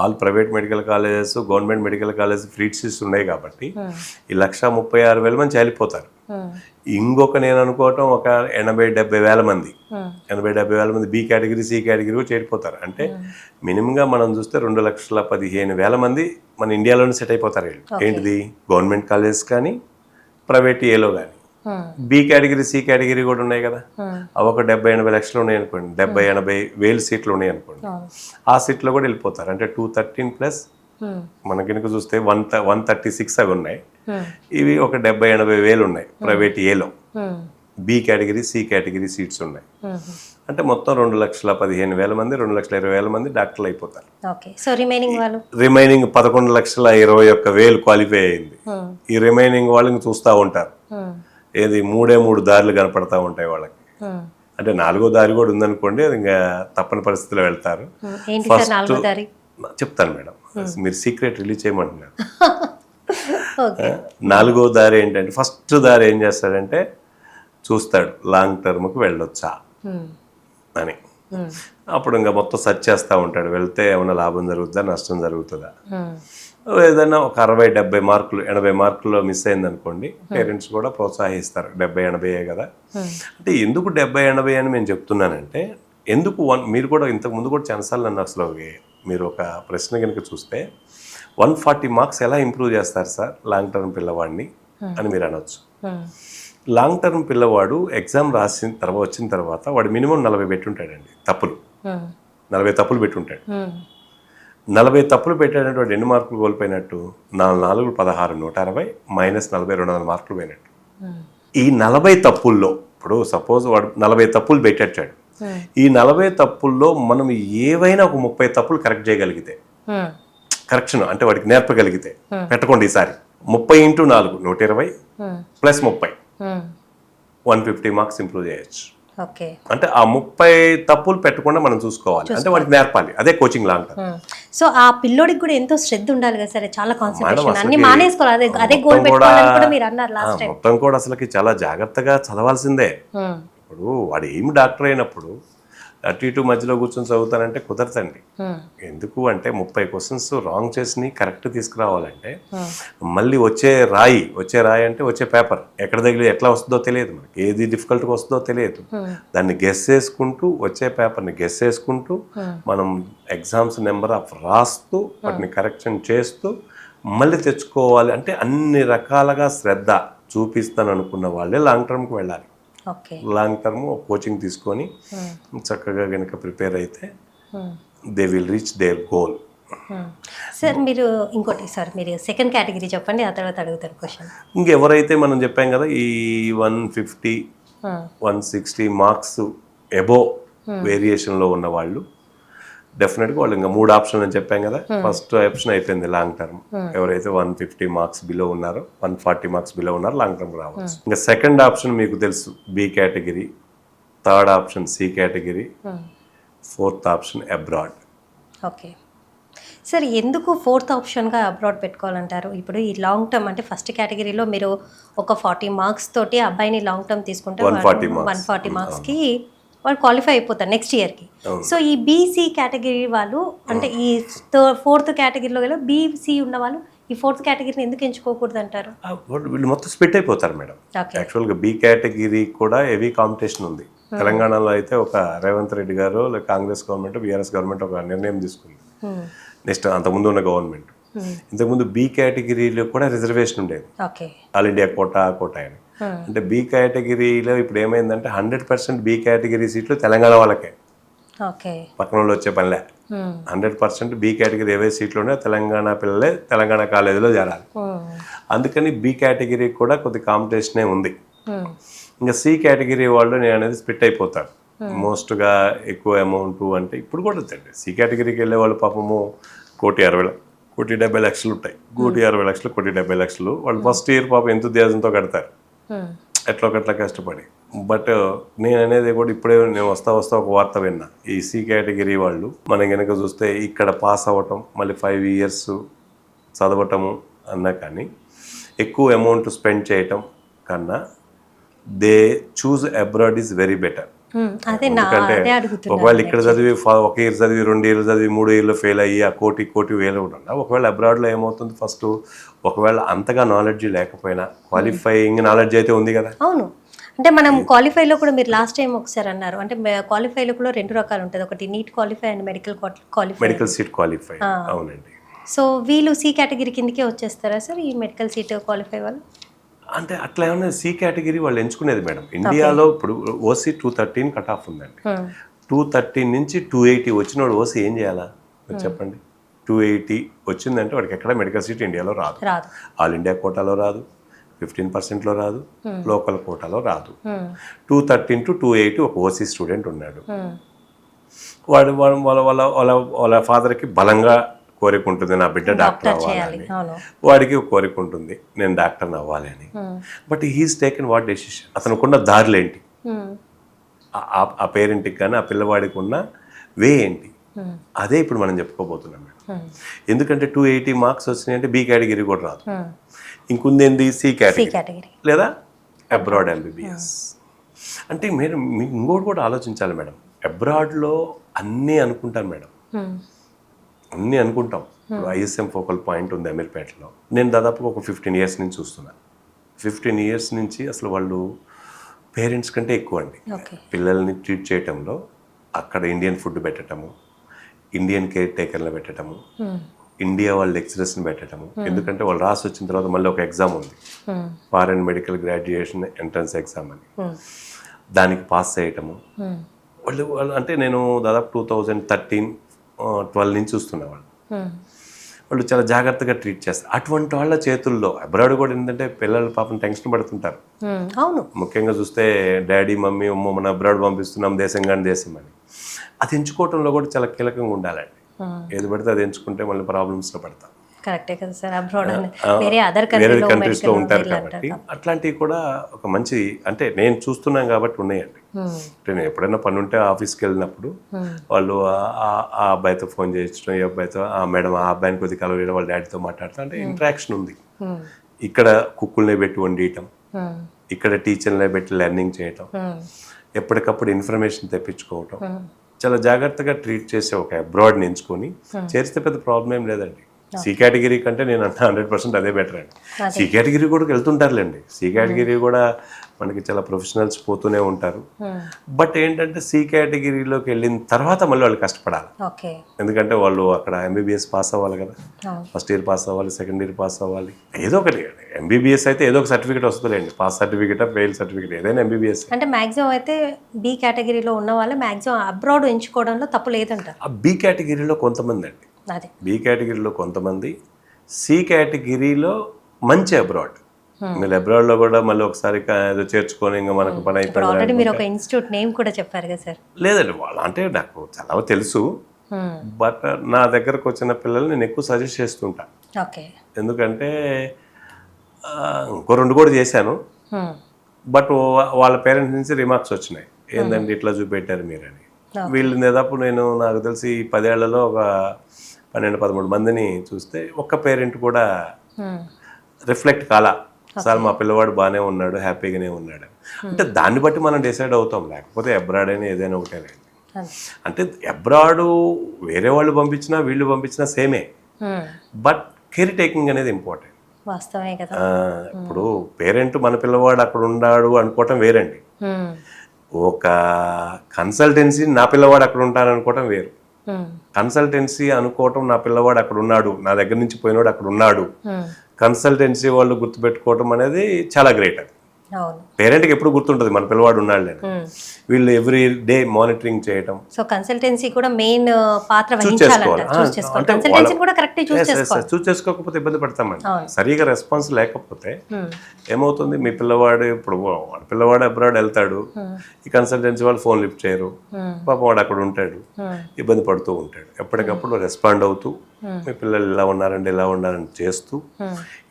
All private medical colleges, government medical colleges free seats ఉన్నాయి కాబట్టి ఈ 136,000 మంది చేరిపోతారు. ఇంకొక నేను అనుకోవటం ఒక 80,000-70,000 మంది 80,000-70,000 మంది బి కేటగిరీ, సి కేటగిరీ కూడా చేరిపోతారు. అంటే మినిమంగా మనం చూస్తే 2,15,000 మంది మన ఇండియాలోనే సెట్ అయిపోతారు వీళ్ళు. ఏంటిది, గవర్నమెంట్ కాలేజెస్ కానీ ప్రైవేట్ ఏలో కానీ. బి కేటగిరీ, సి కేటగిరీ కూడా ఉన్నాయి కదా. అవి ఒక 70-80 లక్షలు ఉన్నాయి అనుకోండి, 70,000-80,000 సీట్లు ఉన్నాయి అనుకోండి. ఆ సీట్లో కూడా వెళ్ళిపోతారు. అంటే 213 + మన కనుక చూస్తే 136 అవి ఉన్నాయి. ఇవి ఒక 70,000-80,000 ఉన్నాయి ప్రైవేట్ ఏలో. B category, C category seats ఉన్నాయి. అంటే మొత్తం 2,15,000 మంది, 2,20,000 మంది డాక్టర్లు అయిపోతారు. రిమైనింగ్ 11,20,1,000 క్వాలిఫై అయింది. ఈ రిమైనింగ్ వాళ్ళు ఇంక చూస్తూ ఉంటారు. ఏది 3 దారులు కనపడతా ఉంటాయి వాళ్ళకి. అంటే 4వ దారి కూడా ఉందనుకోండి, అది ఇంకా తప్పని పరిస్థితిలో వెళ్తారు. ఫస్ట్ చెప్తాను మేడం, మీరు సీక్రెట్ రిలీజ్ చేయమంటున్నారు. 4వ దారి ఏంటంటే, ఫస్ట్ దారి ఏం చేస్తాడంటే చూస్తాడు లాంగ్ టర్మ్కి వెళ్ళొచ్చా అని. అప్పుడు ఇంకా మొత్తం సెర్చ్ చేస్తూ ఉంటాడు, వెళ్తే ఏమైనా లాభం జరుగుతుందా, నష్టం జరుగుతుందా. ఏదైనా ఒక 60-70 మార్కులు 80 మార్కుల్లో మిస్ అయింది అనుకోండి, పేరెంట్స్ కూడా ప్రోత్సహిస్తారు. 70-80 కదా. అంటే ఎందుకు 70-80 అని నేను చెప్తున్నానంటే, ఎందుకు మీరు కూడా ఇంతకు ముందు కూడా చాలాసార్లు నన్ను అసలు మీరు ఒక ప్రశ్న కనుక చూస్తే 140 మార్క్స్ ఎలా ఇంప్రూవ్ చేస్తారు సార్ లాంగ్ టర్మ్ పిల్లవాడిని అని మీరు అనొచ్చు. లాంగ్ టర్మ్ పిల్లవాడు ఎగ్జామ్ వచ్చిన తర్వాత వాడు మినిమం 40 పెట్టుంటాడండి తప్పులు. 40 తప్పులు పెట్టుంటాడు. 40 తప్పులు పెట్టేటటువంటి ఎన్ని మార్కులు కోల్పోయినట్టు? 4 16 160 -40 200 మార్కులు పోయినట్టు. ఈ 40 తప్పుల్లో ఇప్పుడు సపోజ్ వాడు 40 తప్పులు పెట్టాడు. ఈ 40 తప్పుల్లో మనం ఏవైనా ఒక 30 తప్పులు కరెక్ట్ చేయగలిగితే, కరెక్షన్ అంటే వాడికి నేర్పగలిగితే, పెట్టకుండా ఈసారి 30 × 4 120 + 30 150 మార్క్స్ ఇంప్రూవ్ చేయొచ్చు. అంటే ఆ 30 తప్పులు పెట్టకుండా మనం చూసుకోవాలి. అంటే వాడికి నేర్పాలి. అదే కోచింగ్ లాంగ్ టర్మ్. సో ఆ పిల్లోడికి కూడా ఎంతో శ్రద్ధ ఉండాలి కదా సరే, చాలా కాన్సంట్రేషన్, అన్ని మానేసుకోవాలి. అదే గోల్ పెట్టుకోవాలని కూడా మీరు అన్నారు లాస్ట్ టైం. మొత్తం కూడా అసలుకి చాలా జాగ్రత్తగా చదవాల్సిందే. ఇప్పుడు వాడు ఏమి డాక్టర్ అయినప్పుడు అటు ఇటు మధ్యలో కూర్చొని చదువుతానంటే కుదరదండి. ఎందుకు అంటే 30 క్వశ్చన్స్ రాంగ్ చేసి కరెక్ట్ తీసుకురావాలంటే మళ్ళీ వచ్చే రాయి అంటే వచ్చే పేపర్ ఎక్కడ తగిలి ఎట్లా వస్తుందో తెలియదు, మనకి ఏది డిఫికల్ట్గా వస్తుందో తెలియదు. దాన్ని గెస్ చేసుకుంటూ వచ్చే పేపర్ని గెస్ చేసుకుంటూ మనం ఎగ్జామ్స్ నెంబర్ ఆఫ్ రాస్తూ వాటిని కరెక్షన్ చేస్తూ మళ్ళీ తెచ్చుకోవాలి అంటే అన్ని రకాలుగా శ్రద్ధ చూపిస్తాను అనుకున్న వాళ్ళే లాంగ్ టర్మ్కి వెళ్ళాలి. ఓకే. లాంగ్ టర్మ్ కోచింగ్ తీసుకొని చక్కగా కనుక ప్రిపేర్ అయితే they will reach there goal. Sir మీరు ఇంకోటి సార్ మీరు సెకండ్ కేటగిరీ చెప్పండి, ఆ తర్వాత అడుగుతారు క్వశ్చన్. ఇంకెవరైతే మనం చెప్పాం కదా ఈ 150 160 మార్క్స్ ఎబో వేరియేషన్లో ఉన్న వాళ్ళు డెఫినెట్గా వాళ్ళు ఇంకా 3 ఆప్షన్లు అని చెప్పాం కదా. ఫస్ట్ ఆప్షన్ అయిపోయింది లాంగ్ టర్మ్. ఎవరైతే 150 మార్క్స్ బిలో ఉన్నారో 140 మార్క్స్ బిలో ఉన్నారో లాంగ్ టర్మ్ రావచ్చు. ఇంకా సెకండ్ ఆప్షన్ మీకు తెలుసు B category, third option C category, fourth option abroad. Okay sir, ఎందుకు ఫోర్త్ ఆప్షన్గా అబ్రాడ్ పెట్టుకోవాలంటారు? ఇప్పుడు ఈ లాంగ్ టర్మ్ అంటే ఫస్ట్ కేటగిరీలో మీరు ఒక 40 మార్క్స్ తోటి అబ్బాయిని లాంగ్ టర్మ్ తీసుకుంటే 140 మార్క్స్కి వాళ్ళు క్వాలిఫై అయిపోతారు నెక్స్ట్ ఇయర్కి. సో ఈ బీసీ కేటగిరీ వాళ్ళు అంటే ఈ ఫోర్త్ కేటగిరీలో గల బీసీ ఉన్న వాళ్ళు ఈ ఫోర్త్ కేటగిరీని ఎందుకు ఎంచుకోకూడదు అంటారు? వీళ్ళు మొత్తం స్ప్లిట్ అయిపోతారు మేడం. యాక్చువల్గా బి కేటగిరీ కూడా హెవీ కాంపిటీషన్ ఉంది. తెలంగాణలో అయితే ఒక రేవంత్ రెడ్డి గారు కాంగ్రెస్ గవర్నమెంట్ బీఆర్ఎస్ గవర్నమెంట్ ఒక నిర్ణయం తీసుకుంది. నెక్స్ట్ అంతకుముందు ఉన్న గవర్నమెంట్ ఇంతకుముందు బి కేటగిరీలో కూడా రిజర్వేషన్ ఉండేది, ఆల్ ఇండియా కోటా అని. అంటే బి కేటగిరీలో ఇప్పుడు ఏమైందంటే 100% బి కేటగిరీ సీట్లు తెలంగాణ వాళ్ళకే, పక్కన వాళ్ళు వచ్చే పనిలే. 100% బి కేటగిరీ ఏవే సీట్లు ఉన్నాయో తెలంగాణ పిల్లలే తెలంగాణ కాలేజీలో చేరాలి. అందుకని బి కేటగిరీ కూడా కొద్ది కాంపిటీషనే ఉంది. ఇంకా సి కేటగిరీ వాళ్ళు నేను అనేది స్ప్లిట్ అయిపోతారు. మోస్ట్గా ఎక్కువ అమౌంట్ అంటే ఇప్పుడు కూడా సి కేటగిరీకి వెళ్ళే వాళ్ళు పాపము 1,60,00,000 ఉంటాయి. 1,60,00,000 1,70,00,000 వాళ్ళు ఫస్ట్ ఇయర్ పాపం ఎంతూజియాజంతో కడతారు ఎట్లా ఒకట్లా కష్టపడి. బట్ నేను అనేది కూడా ఇప్పుడే నేను వస్తా ఒక వార్త విన్నా, ఈ సి కేటగిరీ వాళ్ళు మనం కనుక చూస్తే ఇక్కడ పాస్ అవ్వటం మళ్ళీ 5 years చదవటము అన్నా కానీ ఎక్కువ అమౌంట్ స్పెండ్ చేయటం కన్నా they choose abroad is very better. ఎందుకంటే ఒకవేళ ఇక్కడ చదివి 1 year చదివి 2 years చదివి 3 years ఫెయిల్ అయ్యి ఆ కోటి వేలు కూడా ఒకవేళ అబ్రాడ్లో ఏమవుతుంది, ఫస్ట్ ఒకవేళ అంతగా నాలెడ్జ్ లేకపోయినా క్వాలిఫైయింగ్ నాలెడ్జ్ అయితే ఉంది కదా. అవును, అంటే మనం క్వాలిఫైలో కూడా మీరు లాస్ట్ టైం ఒకసారి అన్నారు, అంటే క్వాలిఫైలో కూడా 2 రకాలు ఉంటుంది, ఒకటి neat qualify and medical seat qualify. అవునండి. సో వీళ్ళు సి కేటగిరీ కిందకే వచ్చేస్తారా సార్ ఈ మెడికల్ సీట్ క్వాలిఫై వాళ్ళు? అంటే అట్లా ఏమన్నా సి కేటగిరీ వాళ్ళు ఎంచుకునేది మేడం. ఇండియాలో ఇప్పుడు ఓసీ 213 కట్ ఆఫ్ ఉందండి. 213 నుంచి 280 వచ్చినోడు ఓసీ ఏం చేయాలా చెప్పండి? 280 వచ్చిందంటే వాడికి ఎక్కడ మెడికల్ సీట్ ఇండియాలో రాదు. ఆల్ ఇండియా కోటాలో రాదు, 15%లో రాదు, లోకల్ కోటాలో రాదు. 213 to 280 ఒక ఓసీ స్టూడెంట్ ఉన్నాడు. వాడు వాళ్ళ ఫాదర్కి బలంగా కోరిక ఉంటుంది, నా బిడ్డ డాక్టర్ అవ్వాలని. వాడికి ఒక కోరిక ఉంటుంది, నేను డాక్టర్ని అవ్వాలి అని. But he's taken what decision, అతనుకున్న దారులేంటి, ఆ పేరెంట్కి కానీ ఆ పిల్లవాడికి ఉన్న వే ఏంటి, అదే ఇప్పుడు మనం చెప్పుకోబోతున్నాం మేడం. ఎందుకంటే 280 మార్క్స్ వచ్చినాయంటే బి కేటగిరీ కూడా రాదు, ఇంకొందేంది సి కేటగిరీ లేదా అబ్రాడ్ ఎంబీబీఎస్. అంటే మీరు ఇంకోటి కూడా ఆలోచించాలి మేడం. అబ్రాడ్లో అన్నీ అనుకుంటాను మేడం, అన్నీ అనుకుంటాం. ఐఎస్ఎం ఫోకల్ పాయింట్ ఉంది అమీర్పేటలో. నేను దాదాపుగా ఒక 15 years నుంచి చూస్తున్నాను. 15 years నుంచి అసలు వాళ్ళు పేరెంట్స్ కంటే ఎక్కువ అండి పిల్లల్ని ట్రీట్ చేయటంలో. అక్కడ ఇండియన్ ఫుడ్ పెట్టడము, ఇండియన్ కేర్ టేకర్లు పెట్టడము, ఇండియా వాళ్ళ లెక్చరర్స్ని పెట్టడము. ఎందుకంటే వాళ్ళు రాసి వచ్చిన తర్వాత మళ్ళీ ఒక ఎగ్జామ్ ఉంది, foreign medical graduation entrance exam అని, దానికి పాస్ చేయటము. వాళ్ళు అంటే నేను దాదాపు 2013-12 నుంచి చూస్తున్నా వాళ్ళు చాలా జాగ్రత్తగా ట్రీట్ చేస్తారు. అటువంటి వాళ్ళ చేతుల్లో అబ్రాడ్ కూడా ఏంటంటే పిల్లలు పాపం టెన్షన్ పడుతుంటారు. అవును, ముఖ్యంగా చూస్తే డాడీ మమ్మీ మన అబ్రాడ్ పంపిస్తున్నాం దేశం కానీ దేశం అని. అది ఎంచుకోవటంలో కూడా చాలా కీలకంగా ఉండాలండి. ఏది పడితే అది ఎంచుకుంటే మళ్ళీ ప్రాబ్లమ్స్లో పడతాం. కరెక్టే కదా సార్, అబ్రాడ్ వేరే కంట్రీస్లో ఉంటారు కాబట్టి అట్లాంటివి కూడా ఒక మంచి అంటే నేను చూస్తున్నాను కాబట్టి ఉన్నాయండి. అంటే నేను ఎప్పుడైనా పని ఉంటే ఆఫీస్కి వెళ్ళినప్పుడు వాళ్ళు ఆ అబ్బాయితో ఫోన్ చేయించడం, ఈ అబ్బాయితో మేడం ఆ అబ్బాయిని కొద్దిగా కలవడం, వాళ్ళ డాడీతో మాట్లాడతాం, అంటే ఇంటరాక్షన్ ఉంది. ఇక్కడ కుక్కుల్ని పెట్టి వండియటం, ఇక్కడ టీచర్లనే పెట్టి లెర్నింగ్ చేయటం, ఎప్పటికప్పుడు ఇన్ఫర్మేషన్ తెప్పించుకోవటం, చాలా జాగ్రత్తగా ట్రీట్ చేసే ఒక అబ్రాడ్ని ఎంచుకొని చేస్తే పెద్ద ప్రాబ్లం ఏం లేదండి. సి కేటగిరీ కంటే నేను అంటే 100% అదే బెటర్ అండి. సి కేటగిరీ కూడా వెళ్తుంటారులేండి. సి కేటగిరీ కూడా మనకి చాలా ప్రొఫెషనల్స్ పోతూనే ఉంటారు. బట్ ఏంటంటే సి కేటగిరీలోకి వెళ్ళిన తర్వాత మళ్ళీ వాళ్ళు కష్టపడాలి. ఓకే. ఎందుకంటే వాళ్ళు అక్కడ ఎంబీబీఎస్ పాస్ అవ్వాలి కదా, ఫస్ట్ ఇయర్ పాస్ అవ్వాలి, సెకండ్ ఇయర్ పాస్ అవ్వాలి, ఏదో ఒకటి. ఎంబీబీఎస్ అయితే ఏదో ఒక సర్టిఫికేట్ వస్తుందండి, పాస్ సర్టిఫికేట్, ఫెయిల్ సర్టిఫికేట్, ఏదైనా ఎంబీబీఎస్. అంటే మాక్సిమం అయితే బి కేటగిరీలో ఉన్న వాళ్ళు మాక్సిమం అబ్రాడ్ ఎంచుకోవడంలో తప్పు లేదంటారు. ఆ బి కేటగిరీలో కొంతమంది అండి, అదే బి కేటగిరీలో కొంతమంది, సి కేటగిరీలో మంచి అబ్రాడ్. మీరు అబ్రాడ్లో కూడా మళ్ళీ ఒకసారి ఏదో చేర్చుకొని ఇంకా మనకు పని ఇప్పుడు ఆల్రెడీ అయిపోయింది. మీరు ఒక ఇన్స్టిట్యూట్ నేమ్ కూడా చెప్పారు కదా సార్. లేదండి, వాళ్ళు అంటే నాకు చాలా తెలుసు. బట్ నా దగ్గరకు వచ్చిన పిల్లలు నేను ఎక్కువ సజెస్ట్ చేస్తుంటా. ఓకే. ఎందుకంటే ఇంకో 2 కూడా చేశాను. బట్ వాళ్ళ పేరెంట్స్ నుంచి రిమార్క్స్ వచ్చినాయి, ఏంటంటే ఇట్లా చూపెట్టారు మీరని. వీళ్ళు దాదాపు నేను నాకు తెలిసి 10 ఏళ్లలో ఒక 12-13 మందిని చూస్తే ఒక్క పేరెంట్ కూడా రిఫ్లెక్ట్ కాలా, సార్ మా పిల్లవాడు బాగానే ఉన్నాడు, హ్యాపీగానే ఉన్నాడు. అంటే దాన్ని బట్టి మనం డిసైడ్ అవుతాం, లేకపోతే అబ్రాడ్ అయినా ఏదైనా ఒకటేనండి. అంటే అబ్రాడ్ వేరే వాళ్ళు పంపించినా వీళ్ళు పంపించినా సేమే, బట్ కేర్ టేకింగ్ అనేది ఇంపార్టెంట్. వాస్తవమే కదా. ఇప్పుడు పేరెంట్ మన పిల్లవాడు అక్కడ ఉన్నాడు అనుకోవటం వేరండి, ఒక కన్సల్టెన్సీ నా పిల్లవాడు అక్కడ ఉంటాడు అనుకోవటం వేరు. కన్సల్టెన్సీ అనుకోవటం నా పిల్లవాడు అక్కడ ఉన్నాడు, నా దగ్గర నుంచి పోయినాడు అక్కడ ఉన్నాడు, కన్సల్టెన్సీ వాళ్ళు గుర్తుపెట్టుకోవటం అనేది చాలా గ్రేట్. అది పేరెంట్కి ఎప్పుడు గుర్తుంటుంది మన పిల్లవాడు ఉన్నాడు అని. వీళ్ళు ఎవ్రీ డే మానిటరింగ్ చేయటం. సో కన్సల్టెన్సీ కూడా మెయిన్ పాత్ర వహించాలంట. కన్సల్టెన్సీ కూడా కరెక్ట్ చూస్ చేసుకోకపోతే ఇబ్బంది పడతామండి. సరిగా రెస్పాన్స్ లేకపోతే ఏమవుతుంది, మీ పిల్లవాడు ఇప్పుడు పిల్లవాడు అబ్రాడ్ వెళ్తాడు, ఈ కన్సల్టెన్సీ వాళ్ళు ఫోన్ లిఫ్ట్ చేయరు, పాపం వాడు అక్కడ ఉంటాడు, ఇబ్బంది పడుతూ ఉంటాడు. ఎప్పటికప్పుడు రెస్పాండ్ అవుతూ మీ పిల్లలు ఇలా ఉన్నారండి ఇలా ఉన్నారని చేస్తూ,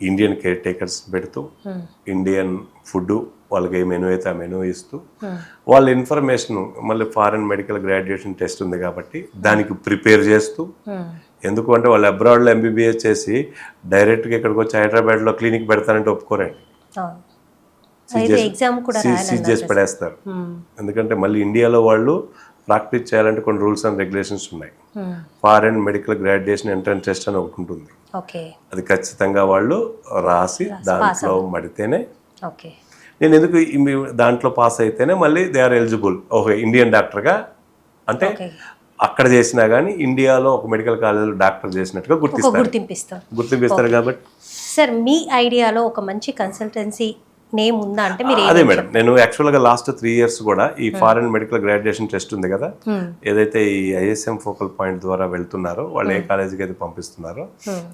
ఇండియన్ కేర్ టేకర్స్ పెడుతూ, ఇండియన్ ఫుడ్ వాళ్ళకి ఏ మెనూ అయితే ఆ మెనూ ఇస్తూ, వాళ్ళ ఇన్ఫర్మేషన్ మళ్ళీ ఫారెన్ మెడికల్ గ్రాడ్యుయేషన్ టెస్ట్ ఉంది కాబట్టి దానికి ప్రిపేర్ చేస్తూ. ఎందుకు అంటే వాళ్ళు అబ్రాడ్లో ఎంబీబీఎస్ చేసి డైరెక్ట్గా ఇక్కడికి వచ్చి హైదరాబాద్లో క్లినిక్ పెడతానంటే ఒప్పుకోరండి, సీజ్ చేసి పడేస్తారు. ఎందుకంటే మళ్ళీ ఇండియాలో వాళ్ళు ప్రాక్టీస్ చేయాలంటే కొన్ని రూల్స్ అండ్ రెగ్యులేషన్స్ ఉన్నాయి. Foreign medical graduation entrance test అని ఒకటి ఉంటుంది, అది ఖచ్చితంగా వాళ్ళు రాసి దాంట్లో మడితేనే. నేను ఎందుకు దాంట్లో పాస్ అయితేనే మళ్ళీ they are eligible okay Indian డాక్టర్గా, అంటే అక్కడ చేసినా కానీ ఇండియాలో ఒక మెడికల్ కాలేజ్లో డాక్టర్ చేసినట్టుగా గుర్తింపిస్తారు కాబట్టి. సార్ మీ ఐడియాలో ఒక మంచి కన్సల్టెన్సీ నేమ్ ఉందా అంటే మీరు? అదే మేడం, నేను యాక్చువల్గా లాస్ట్ 3 years కూడా ఈ ఫారెన్ మెడికల్ గ్రాడ్యుయేషన్ టెస్ట్ ఉంది కదా, ఏదైతే ఈ ఐఎస్ఎం ఫోకల్ పాయింట్ ద్వారా వెళ్తున్నారో వాళ్ళు ఏ కాలేజీకి అయితే పంపిస్తున్నారో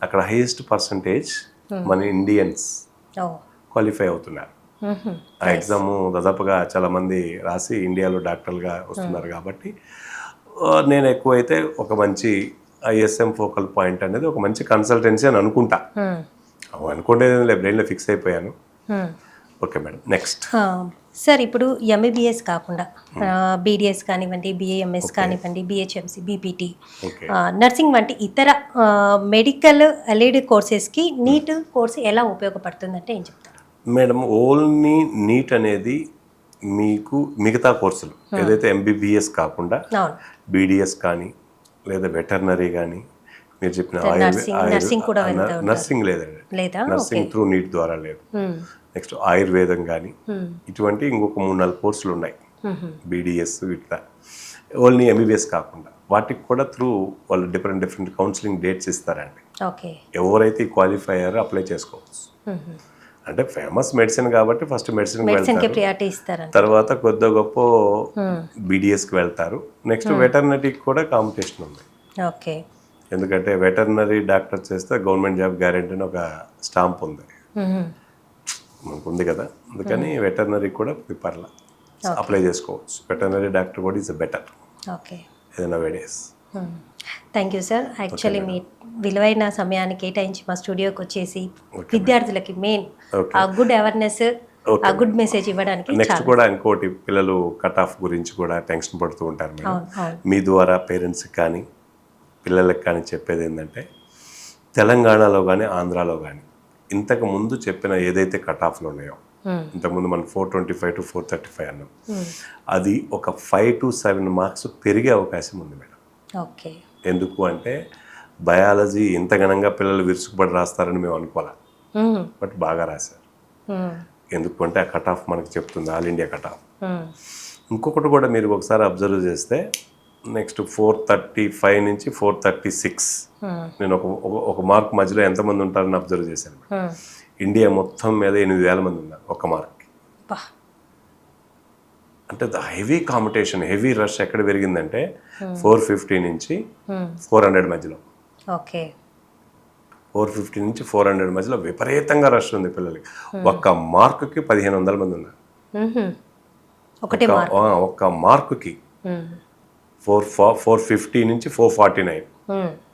అక్కడ హైయెస్ట్ పర్సంటేజ్ మన ఇండియన్స్ క్వాలిఫై అవుతున్నారు. ఆ ఎగ్జామ్ దాదాపుగా చాలా మంది రాసి ఇండియాలో డాక్టర్లుగా వస్తున్నారు కాబట్టి నేను ఎక్కువైతే ఒక మంచి ఐఎస్ఎం ఫోకల్ పాయింట్ అనేది ఒక మంచి కన్సల్టెన్సీ అని అనుకుంటా. అనుకుంటే బ్రెయిన్లో ఫిక్స్ అయిపోయాను. Okay madam, next. సార్ ఇప్పుడు ఎంబీబీఎస్ కాకుండా బీడిఎస్ కానివ్వండి, బిఏఎంఎస్ కానివ్వండి, బిహెచ్ఎంసి, బీపీటీ, నర్సింగ్ వంటి ఇతర మెడికల్ అలైడ్ కోర్సెస్కి నీట్ కోర్సు ఎలా ఉపయోగపడుతుందంటే ఏం చెప్తారు మేడం? ఓన్లీ నీట్ అనేది మీకు మిగతా కోర్సులు ఏదైతే ఎంబీబీఎస్ కాకుండా బీడిఎస్ కానీ లేదా వెటర్నరీ కానీ మీరు చెప్పిన నర్సింగ్ లేదండి, నర్సింగ్ త్రూ నీట్ ద్వారా లేదు. నెక్స్ట్ ఆయుర్వేదం కానీ ఇటువంటి ఇంకొక 3-4 కోర్సులు ఉన్నాయి బీడిఎస్ ఇట్లా, ఓన్లీ ఎంబీబీఎస్ కాకుండా వాటికి కూడా త్రూ వాళ్ళు డిఫరెంట్ కౌన్సిలింగ్ డేట్స్ ఇస్తారండి. ఎవరైతే క్వాలిఫై అయ్యారో అప్లై చేసుకోవచ్చు. అంటే ఫేమస్ మెడిసిన్ కాబట్టి ఫస్ట్ మెడిసిన్కి వెళ్తారు, తర్వాత కొద్ది గొప్ప బీడిఎస్కి వెళ్తారు. నెక్స్ట్ వెటర్నరీకి కూడా కాంపిటీషన్ ఉంది. ఎందుకంటే వెటర్నరీ డాక్టర్ చేస్తే గవర్నమెంట్ జాబ్ గ్యారెంటీ అని ఒక స్టాంప్ ఉంది మనకు ఉంది కదా, అందుకని వెటర్నరీ కూడా పర్లా అప్లై చేసుకోవచ్చు. వెటర్నరీ డాక్టర్ కూడా ఈజ్ బెటర్ ఏదైనా వేడేస్. Thank you sir. యాక్చువల్లీ మీ విలువైన సమయాన్ని కేటాయించి మా స్టూడియోకి వచ్చేసి విద్యార్థులకి main a good awareness, a good message ఇవ్వడానికి. నెక్స్ట్ కూడా ఇంకోటి, పిల్లలు కట్ ఆఫ్ గురించి కూడా టెన్షన్ పడుతూ ఉంటారు మేడం. మీ ద్వారా పేరెంట్స్కి కానీ పిల్లలకి కానీ చెప్పేది ఏంటంటే, తెలంగాణలో కానీ ఆంధ్రాలో కానీ ఇంతకు ముందు చెప్పిన ఏదైతే కట్ ఆఫ్లు ఉన్నాయో, ఇంతకుముందు మనం 425 to 435 అన్నాం, అది ఒక 5 to 7 మార్క్స్ పెరిగే అవకాశం ఉంది మేడం. ఎందుకు అంటే బయాలజీ ఇంత ఘనంగా పిల్లలు విరుచుకుపడి రాస్తారని మేము అనుకోవాలి, బట్ బాగా రాశారు. ఎందుకంటే ఆ కట్ ఆఫ్ మనకు చెప్తుంది, ఆల్ ఇండియా కట్ ఆఫ్. ఇంకొకటి కూడా మీరు ఒకసారి అబ్జర్వ్ చేస్తే నెక్స్ట్ 435 నుంచి 436 నేను ఒక మార్క్ మధ్యలో ఎంతమంది ఉంటారని అబ్జర్వ్ చేశాను. ఇండియా మొత్తం మీద 8,000 మంది ఉన్నారు ఒక మార్క్కి. అంటే హెవీ కాంపిటీషన్, హెవీ రష్ ఎక్కడ పెరిగిందంటే 450 నుంచి 400 మధ్యలో. ఓకే, 450 నుంచి 400 మధ్యలో విపరీతంగా రష్ ఉంది పిల్లలకి. ఒక్క మార్కుకి 1,500 మంది ఉన్నారు. ఒక్క మార్కుకి 450 నుంచి 449,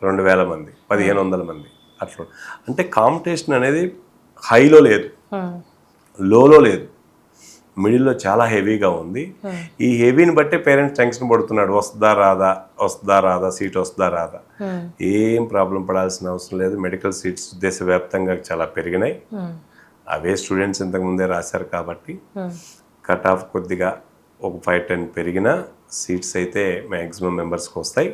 2,000 మంది, 1,500 మంది అట్లా. అంటే కాంపిటీషన్ అనేది హైలో లేదు, లోలో లేదు, మిడిల్లో చాలా హెవీగా ఉంది. ఈ హెవీని బట్టే పేరెంట్స్ టెన్షన్ పడుతున్నాడు, వస్తుందా రాదా సీట్ వస్తుందా రాదా. ఏం ప్రాబ్లం పడాల్సిన అవసరం లేదు. మెడికల్ సీట్స్ దేశవ్యాప్తంగా చాలా పెరిగినాయి. అవే స్టూడెంట్స్ ఇంతకుముందే రాశారు కాబట్టి కట్ ఆఫ్ కొద్దిగా ఒక 5-10 పెరిగిన సీట్స్ అయితే మ్యాక్సిమం మెంబర్స్కి వస్తాయి.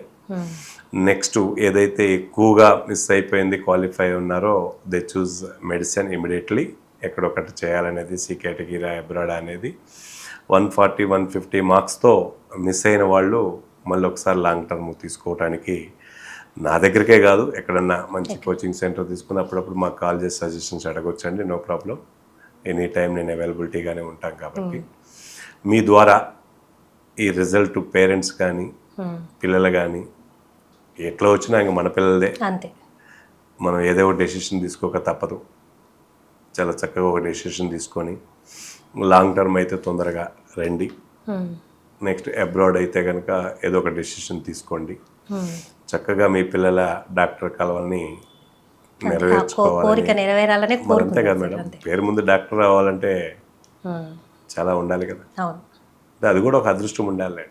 నెక్స్ట్ ఏదైతే ఎక్కువగా మిస్ అయిపోయింది, క్వాలిఫై ఉన్నారో దే చూజ్ మెడిసిన్ ఇమీడియట్లీ, ఎక్కడొకటి చేయాలనేది, సి కేటగిరీ అబ్రాడ్ అనేది. 140-150 మార్క్స్తో మిస్ అయిన వాళ్ళు మళ్ళీ ఒకసారి లాంగ్ టర్మ్ తీసుకోవడానికి నా దగ్గరికే కాదు, ఎక్కడన్నా మంచి కోచింగ్ సెంటర్ తీసుకుని అప్పుడప్పుడు మాకు కాల్ చేసి సజెషన్స్ అడగొచ్చండి, నో ప్రాబ్లం. ఎనీ టైం నేను అవైలబిలిటీగానే ఉంటాను కాబట్టి మీ ద్వారా ఈ రిజల్ట్ పేరెంట్స్ కానీ పిల్లలు కానీ ఎట్లా వచ్చినా ఇంక మన పిల్లలదే, అంతే. మనం ఏదో ఒక డెసిషన్ తీసుకోక తప్పదు. చాలా చక్కగా ఒక డెసిషన్ తీసుకొని లాంగ్ టర్మ్ అయితే తొందరగా రండి. నెక్స్ట్ అబ్రాడ్ అయితే కనుక ఏదో ఒక డెసిషన్ తీసుకోండి. చక్కగా మీ పిల్లల డాక్టర్ కలవాలని నెరవేర్చుకోవాలి. అంతే కదా మేడం, పేరు ముందు డాక్టర్ అవ్వాలంటే చాలా ఉండాలి కదా. అది కూడా ఒక అదృష్టం ఉండాలి.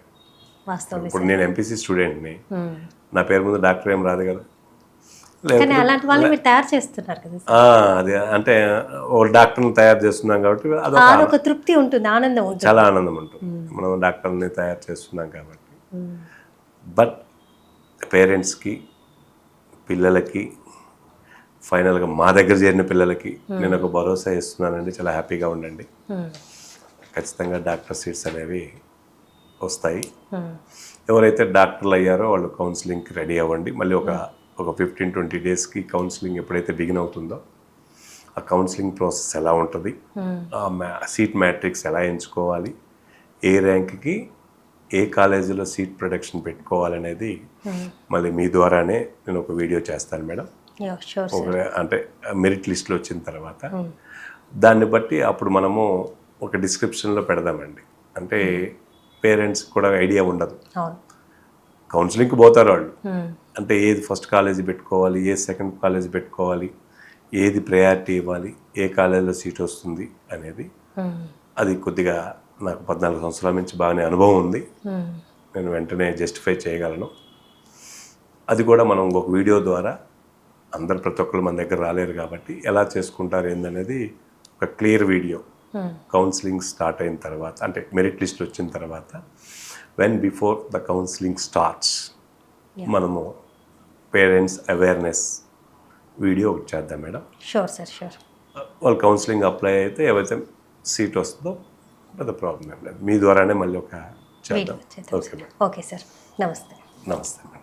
ఇప్పుడు నేను ఎంపీసీ స్టూడెంట్ని, నా పేరు ముందు డాక్టర్ ఏం రాదు కదా. అదే అంటే ఓ డాక్టర్ని తయారు చేస్తున్నాం కాబట్టి అదొక తృప్తి ఉంటుంది, ఆనందం ఉంటుంది, చాలా ఆనందం ఉంటుంది. మనం డాక్టర్ని తయారు చేస్తున్నాం కాబట్టి. బట్ పేరెంట్స్కి, పిల్లలకి, ఫైనల్గా మా దగ్గర చేరిన పిల్లలకి నేను ఒక భరోసా ఇస్తున్నానండి, చాలా హ్యాపీగా ఉండండి. ఖచ్చితంగా డాక్టర్ సీట్స్ అనేవి వస్తాయి. ఎవరైతే డాక్టర్లు అయ్యారో వాళ్ళు కౌన్సిలింగ్కి రెడీ అవ్వండి. మళ్ళీ ఒక 15-20 డేస్కి కౌన్సిలింగ్ ఎప్పుడైతే బిగిన్ అవుతుందో ఆ కౌన్సిలింగ్ ప్రాసెస్ ఎలా ఉంటుంది, సీట్ మ్యాట్రిక్స్ ఎలా ఎంచుకోవాలి, ఏ ర్యాంక్కి ఏ కాలేజీలో సీట్ ప్రొడక్షన్ పెట్టుకోవాలనేది మళ్ళీ మీ ద్వారానే నేను ఒక వీడియో చేస్తాను మేడం. అంటే మెరిట్ లిస్ట్లో వచ్చిన తర్వాత దాన్ని బట్టి అప్పుడు మనము ఒక డిస్క్రిప్షన్లో పెడదామండి. అంటే పేరెంట్స్ కూడా ఐడియా ఉండదు, కౌన్సిలింగ్కి పోతారు వాళ్ళు, అంటే ఏది ఫస్ట్ కాలేజీ పెట్టుకోవాలి, ఏ సెకండ్ కాలేజీ పెట్టుకోవాలి, ఏది ప్రయారిటీ ఇవ్వాలి, ఏ కాలేజీలో సీట్ వస్తుంది అనేది. అది కొద్దిగా నాకు 14 సంవత్సరాల నుంచి బాగానే అనుభవం ఉంది, నేను వెంటనే జస్టిఫై చేయగలను. అది కూడా మనం ఒక వీడియో ద్వారా అందరు ప్రతి ఒక్కరు మన దగ్గర రాలేరు కాబట్టి ఎలా చేసుకుంటారు ఏందనేది ఒక క్లియర్ వీడియో కౌన్సిలింగ్ స్టార్ట్ అయిన తర్వాత, అంటే మెరిట్ లిస్ట్ వచ్చిన తర్వాత, when before the counselling starts మనము పేరెంట్స్ అవేర్నెస్ వీడియో ఒకటి చేద్దాం మేడం. Sure sir, sure. వాళ్ళు కౌన్సిలింగ్ అప్లై అయితే ఏవైతే సీట్ వస్తుందో పెద్ద ప్రాబ్లం ఏం లేదు, మీ ద్వారానే మళ్ళీ ఒక చేద్దాం. Okay madam. ఓకే సార్, నమస్తే. నమస్తే మేడం.